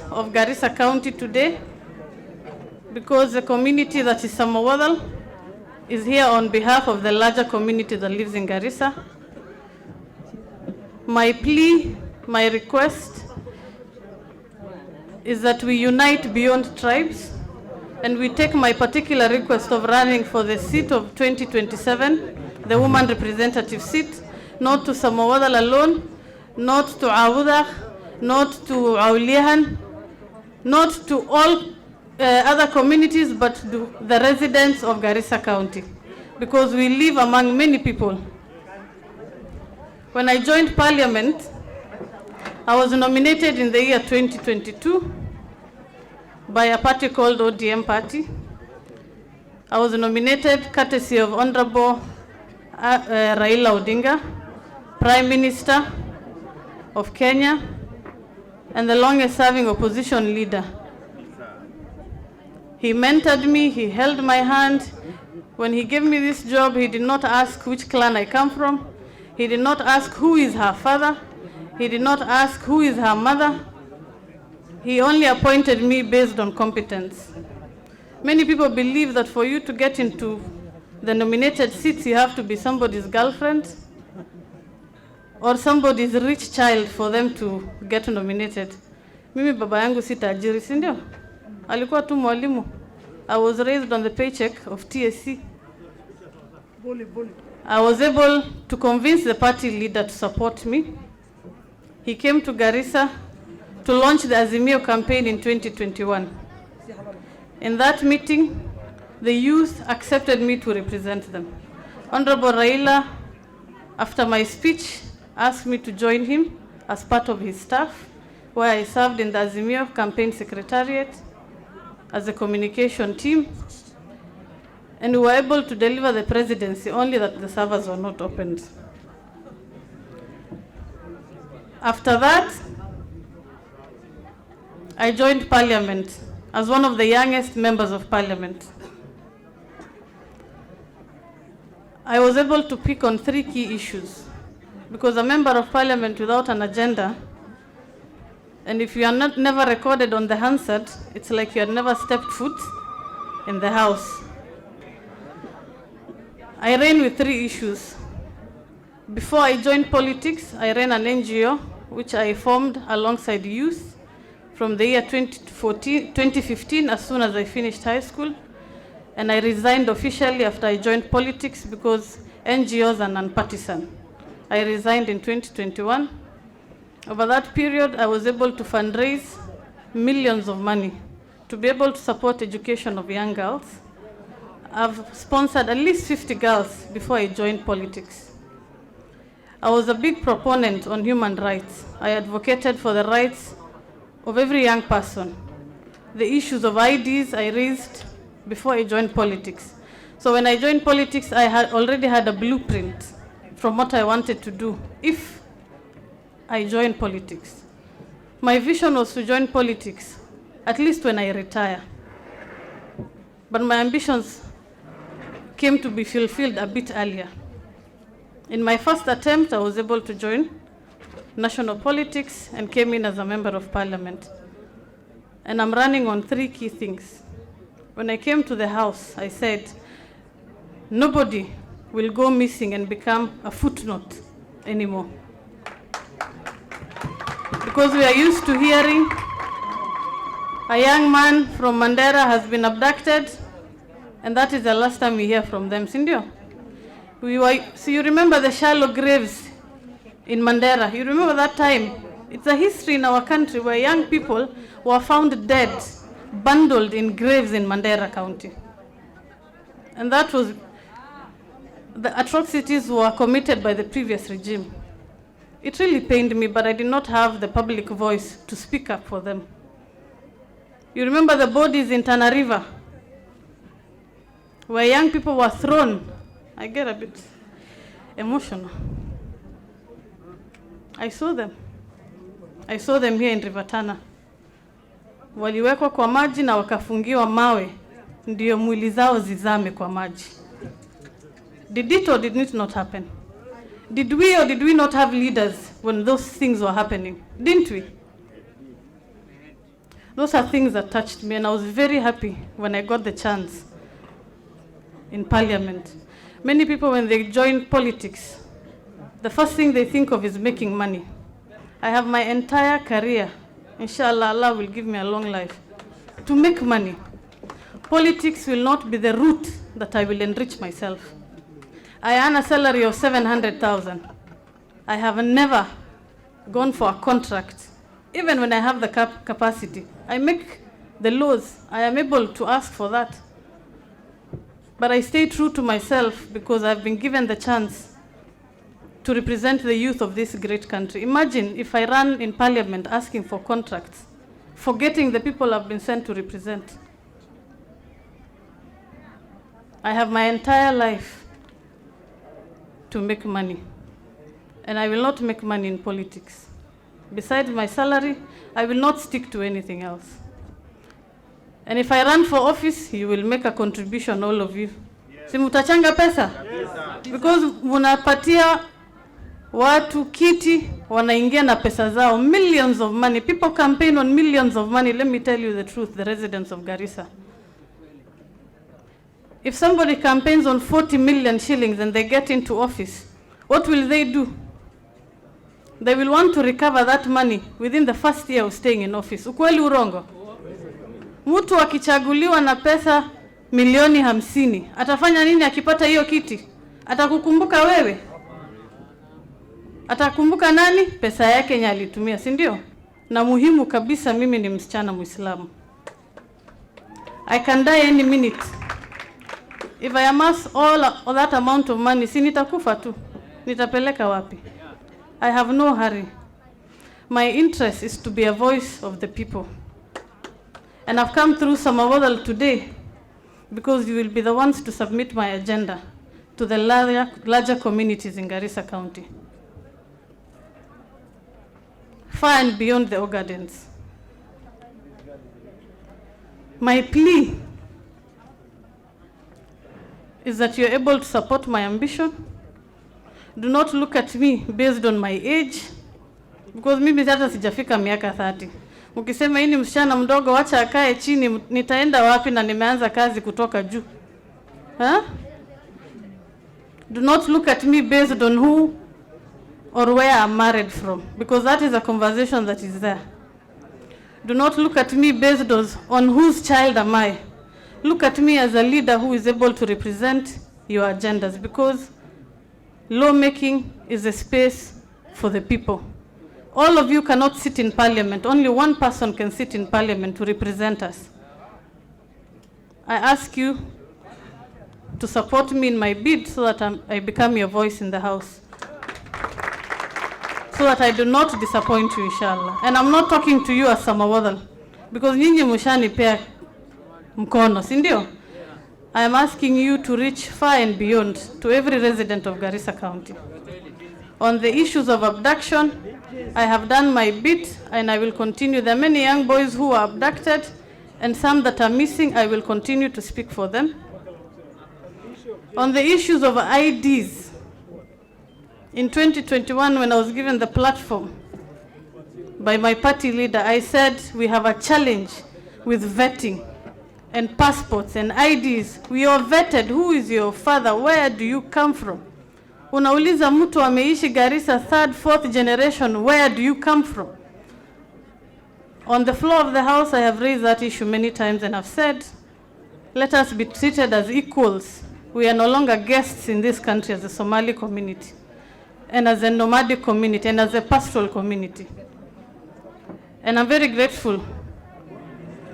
Of Garissa County today, because the community that is Samawadal is here on behalf of the larger community that lives in Garissa. My plea, my request is that we unite beyond tribes, and we take my particular request of running for the seat of 2027, the woman representative seat, not to Samawadal alone, not to Awudah, not to Auliahan, not to all other communities, but to the residents of Garissa County, because we live among many people. When I joined Parliament, I was nominated in the year 2022 by a party called ODM Party. I was nominated courtesy of Honorable Raila Odinga, Prime Minister of Kenya, and the longest-serving opposition leader. He mentored me, he held my hand. When he gave me this job, he did not ask which clan I come from. He did not ask who is her father. He did not ask who is her mother. He only appointed me based on competence. Many people believe that for you to get into the nominated seats, you have to be somebody's girlfriend or somebody's rich child for them to get nominated. Mimi baba yangu si tajiri, si ndio? Alikuwa tu mwalimu. I was raised on the paycheck of TSC. I was able to convince the party leader to support me. He came to Garissa to launch the Azimio campaign in 2021. In that meeting, the youth accepted me to represent them. Honorable Raila, after my speech, asked me to join him as part of his staff, where I served in the Azimio campaign secretariat as a communication team, and we were able to deliver the presidency, only that the servers were not opened. After that, I joined Parliament as one of the youngest members of Parliament. I was able to pick on 3 key issues, because a member of Parliament without an agenda, and if you are never recorded on the Hansard, it's like you had never stepped foot in the House. I ran with 3 issues. Before I joined politics, I ran an NGO, which I formed alongside youth from the year 2015, as soon as I finished high school. And I resigned officially after I joined politics because NGOs are non-partisan. I resigned in 2021. Over that period, I was able to fundraise millions of money to be able to support education of young girls. I've sponsored at least 50 girls before I joined politics. I was a big proponent on human rights. I advocated for the rights of every young person. The issues of IDs I raised before I joined politics. So when I joined politics, I had already had a blueprint from what I wanted to do if I joined politics. My vision was to join politics, at least when I retire. But my ambitions came to be fulfilled a bit earlier. In my first attempt, I was able to join national politics and came in as a member of Parliament. And I'm running on 3 key things. When I came to the House, I said, nobody will go missing and become a footnote anymore. Because we are used to hearing a young man from Mandera has been abducted, and that is the last time we hear from them, Sindio. So you remember the shallow graves in Mandera. You remember that time It's a history in our country where young people were found dead, bundled in graves in Mandera County. And that was, the atrocities were committed by the previous regime. It really pained me, but I did not have the public voice to speak up for them. You remember the bodies in Tana River, where young people were thrown. I get a bit emotional. I saw them. I saw them here in River Tana. Waliwekwa kwa maji na wakafungiwa mawe, ndio mwili zao zizame kwa maji. Did it or did it not happen? Did we or did we not have leaders when those things were happening? Didn't we? Those are things that touched me, and I was very happy when I got the chance in Parliament. Many people, when they join politics, the first thing they think of is making money. I have my entire career, inshallah, Allah will give me a long life, to make money. Politics will not be the route that I will enrich myself. I earn a salary of 700,000. I have never gone for a contract. Even when I have the capacity, I make the laws. I am able to ask for that. But I stay true to myself because I've been given the chance to represent the youth of this great country. Imagine if I ran in Parliament asking for contracts, forgetting the people I've been sent to represent. I have my entire life to make money, and I will not make money in politics. Besides my salary, I will not stick to anything else. And if I run for office, you will make a contribution, all of you. Si mutachanga pesa? Because munapatia watu kiti, wanaingia na pesa zao, millions of money. People campaign on millions of money. Let me tell you the truth, the residents of Garissa. If somebody campaigns on 40 million shillings and they get into office, what will they do? They will want to recover that money within the first year of staying in office. Ukweli urongo? Mtu akichaguliwa na pesa milioni 50, atafanya nini akipata hiyo kiti? Atakukumbuka wewe? Atakumbuka nani? Pesa yake yenye alitumia, si ndio? Na muhimu kabisa, mimi ni msichana Muislamu. I can die any minute. If I amass all that amount of money, si nitakufa tu. Nitapeleka wapi? I have no hurry. My interest is to be a voice of the people. And I've come through Samawodal today because you will be the ones to submit my agenda to the larger communities in Garissa County, far and beyond the Ogadens. My plea is that you're able to support my ambition. Do not look at me based on my age, because mimi hata sijafika miaka 30. Ukisema hii ni msichana mdogo, wacha akae chini, nitaenda wapi na nimeanza kazi kutoka juu? Huh? Do not look at me based on who or where I'm married from, because that is a conversation that is there. Do not look at me based on whose child am I. Look at me as a leader who is able to represent your agendas, because lawmaking is a space for the people. All of you cannot sit in Parliament. Only one person can sit in Parliament to represent us. I ask you to support me in my bid so that I become your voice in the House, so that I do not disappoint you, inshallah. And I'm not talking to you as Samawadal, because nyinyi mushanipea mkono, si ndio? I am asking you to reach far and beyond to every resident of Garissa County. On the issues of abduction, I have done my bit and I will continue. There are many young boys who are abducted and some that are missing. I will continue to speak for them. On the issues of IDs, in 2021, when I was given the platform by my party leader, I said we have a challenge with vetting and passports and IDs. We are vetted. Who is your father? Where do you come from? Unauliza mtu ameishi Garissa 3rd, 4th generation, where do you come from? On the floor of the House, I have raised that issue many times and I've said, let us be treated as equals. We are no longer guests in this country as a Somali community, and as a nomadic community, and as a pastoral community. And I'm very grateful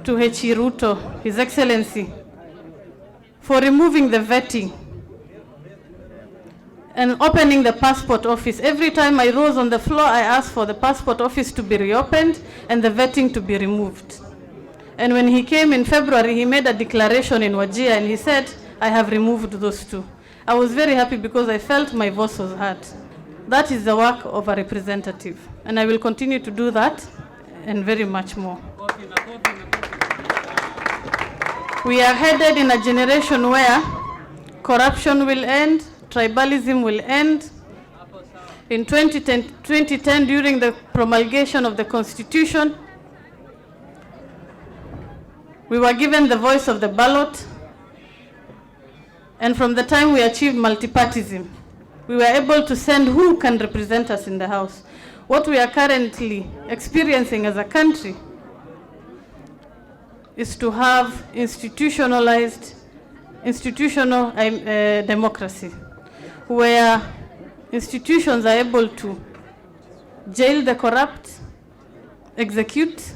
to H.E. Ruto, His Excellency, for removing the vetting and opening the passport office. Every time I rose on the floor, I asked for the passport office to be reopened and the vetting to be removed. And when he came in February, he made a declaration in Wajir and he said, I have removed those two. I was very happy because I felt my voice was heard. That is the work of a representative. And I will continue to do that and very much more. We are headed in a generation where corruption will end, tribalism will end. In 2010, during the promulgation of the Constitution, we were given the voice of the ballot, and from the time we achieved multipartism, we were able to send who can represent us in the House. What we are currently experiencing as a country is to have institutional democracy, where institutions are able to jail the corrupt, execute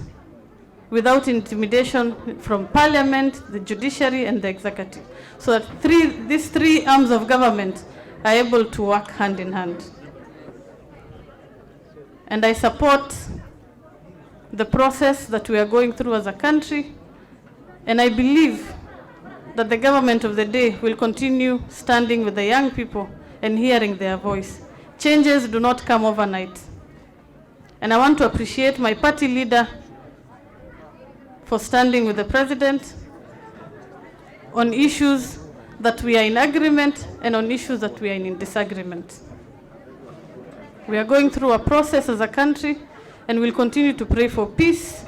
without intimidation from Parliament, the judiciary, and the executive. So that these three arms of government are able to work hand in hand. And I support the process that we are going through as a country, and I believe that the government of the day will continue standing with the young people and hearing their voice. Changes do not come overnight. And I want to appreciate my party leader for standing with the president on issues that we are in agreement and on issues that we are in disagreement. We are going through a process as a country, and we'll continue to pray for peace,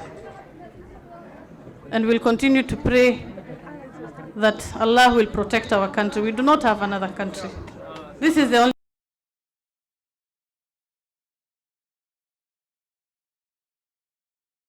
and we'll continue to pray that Allah will protect our country. We do not have another country. This is the only